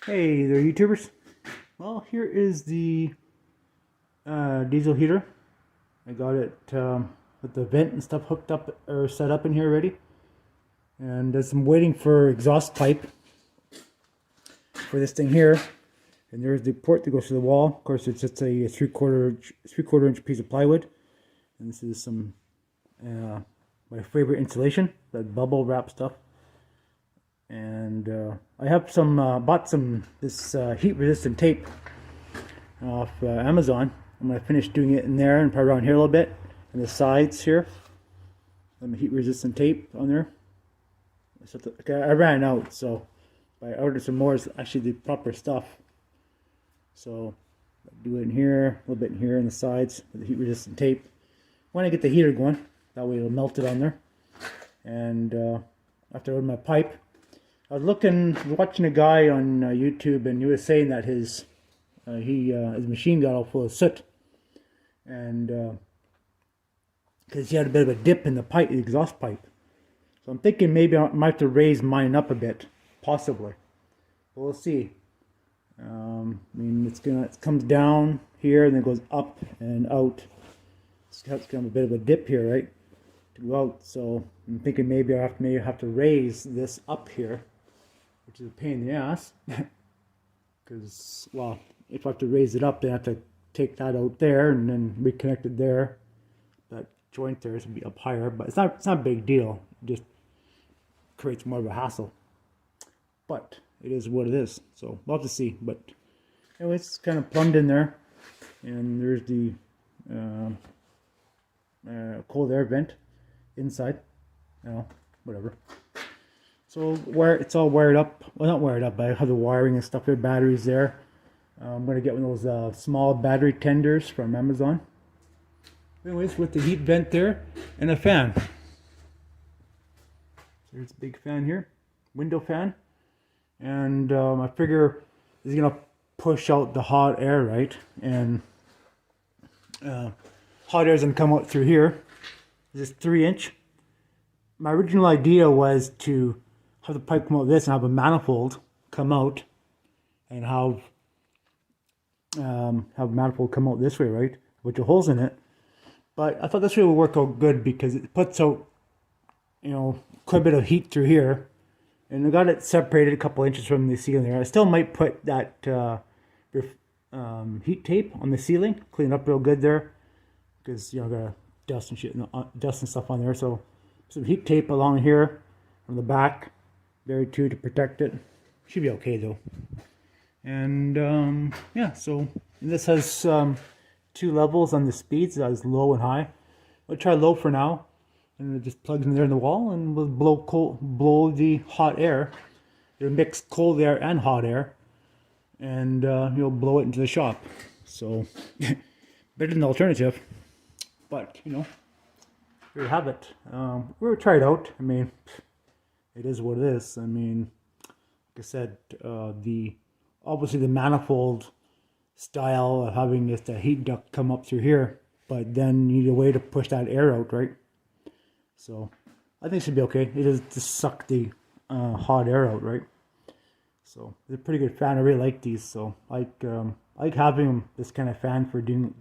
Hey there, YouTubers. Well, here is the diesel heater. I got it with the vent and stuff hooked up or set up in here already. And as I'm waiting for exhaust pipe for this thing here, and there's the port that goes to the wall. Of course, it's just a three-quarter inch piece of plywood, and this is some my favorite insulation, that bubble wrap stuff. And I have some bought some this heat resistant tape off Amazon. I'm gonna finish doing it in there and probably around here a little bit, and the sides here. Some heat resistant tape on there. Okay, I ran out, so I ordered some more. Is actually the proper stuff. So I do it in here, a little bit in here, on the sides with the heat resistant tape. When I get the heater going, that way it'll melt it on there. And after I order my pipe. I was watching a guy on YouTube, and he was saying that his machine got all full of soot, and because he had a bit of a dip in the pipe, the exhaust pipe. So I'm thinking maybe I might have to raise mine up a bit, possibly. But we'll see. I mean, it comes down here and then goes up and out. It's got a bit of a dip here, right, to go out. So I'm thinking maybe I have to raise this up here, which is a pain in the ass, because, well, if I have to raise it up, then I have to take that out there and then reconnect it there. That joint there is going to be up higher, but it's not a big deal. It just creates more of a hassle. But it is what it is, so we'll have to see. But anyway, it's kind of plumbed in there, and there's the cold air vent inside. Whatever. So it's all wired up. Well, not wired up, but I have the wiring and stuff. There, batteries there. I'm going to get one of those small battery tenders from Amazon. Anyways, with the heat vent there and a fan. There's a big fan here, window fan, and I figure it's going to push out the hot air, right? And hot air is going to come out through here. This is 3-inch. My original idea was to have the pipe come out this and have a manifold come out, and have manifold come out this way, right, with the holes in it. But I thought this way would work out good because it puts out, quite a bit of heat through here, and I got it separated a couple inches from the ceiling there. I still might put that heat tape on the ceiling, clean it up real good there, because I got dust and shit, dust and stuff on there. So some heat tape along here from the back there too to protect it. Should be okay though. And yeah, so this has 2 levels on the speeds. That is low and high. I'll try low for now, and it just plugs in there in the wall, and we'll blow the hot air. It'll mix cold air and hot air, and you'll blow it into the shop. So better than the alternative, but there you have it. We'll try it out. I mean, it is what it is. I mean, like I said, obviously the manifold style of having just a heat duct come up through here, but then you need a way to push that air out, right? So I think it should be okay. It is to suck the hot air out, right? So it's a pretty good fan. I really like these. So I like having this kind of fan for doing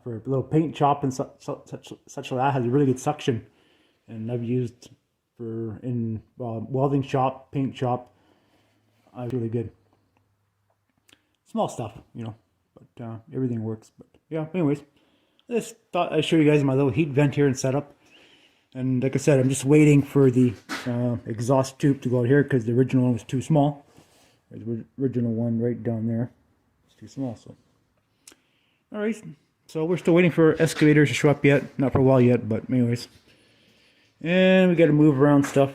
for a little paint shop and such like that. Has a really good suction, and I've used in welding shop, paint shop. Really good. Small stuff, but everything works. But yeah, anyways, I just thought I'd show you guys my little heat vent here and setup. And like I said, I'm just waiting for the exhaust tube to go out here, because the original one was too small. There's the original one right down there. It's too small, so. Alright, so we're still waiting for excavators to show up yet. Not for a while yet, but anyways. And we got to move around stuff.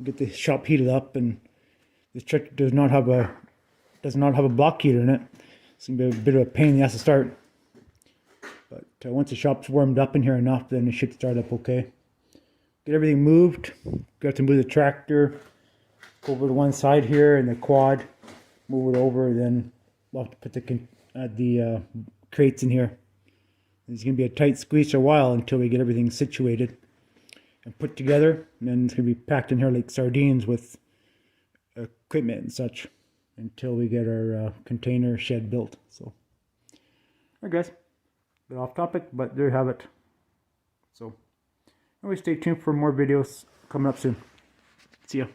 Get the shop heated up, and this truck does not have a block heater in it. It's gonna be a bit of a pain in the ass to start. But once the shop's warmed up in here enough, then it should start up okay. Get everything moved. Got to move the tractor over to one side here, and the quad. Move it over, then we'll have to put the crates in here. It's gonna be a tight squeeze for a while until we get everything situated and put together. And then it's gonna be packed in here like sardines with equipment and such until we get our container shed built. So, alright guys, bit off topic, but there you have it. So, anyway, stay tuned for more videos coming up soon. See ya.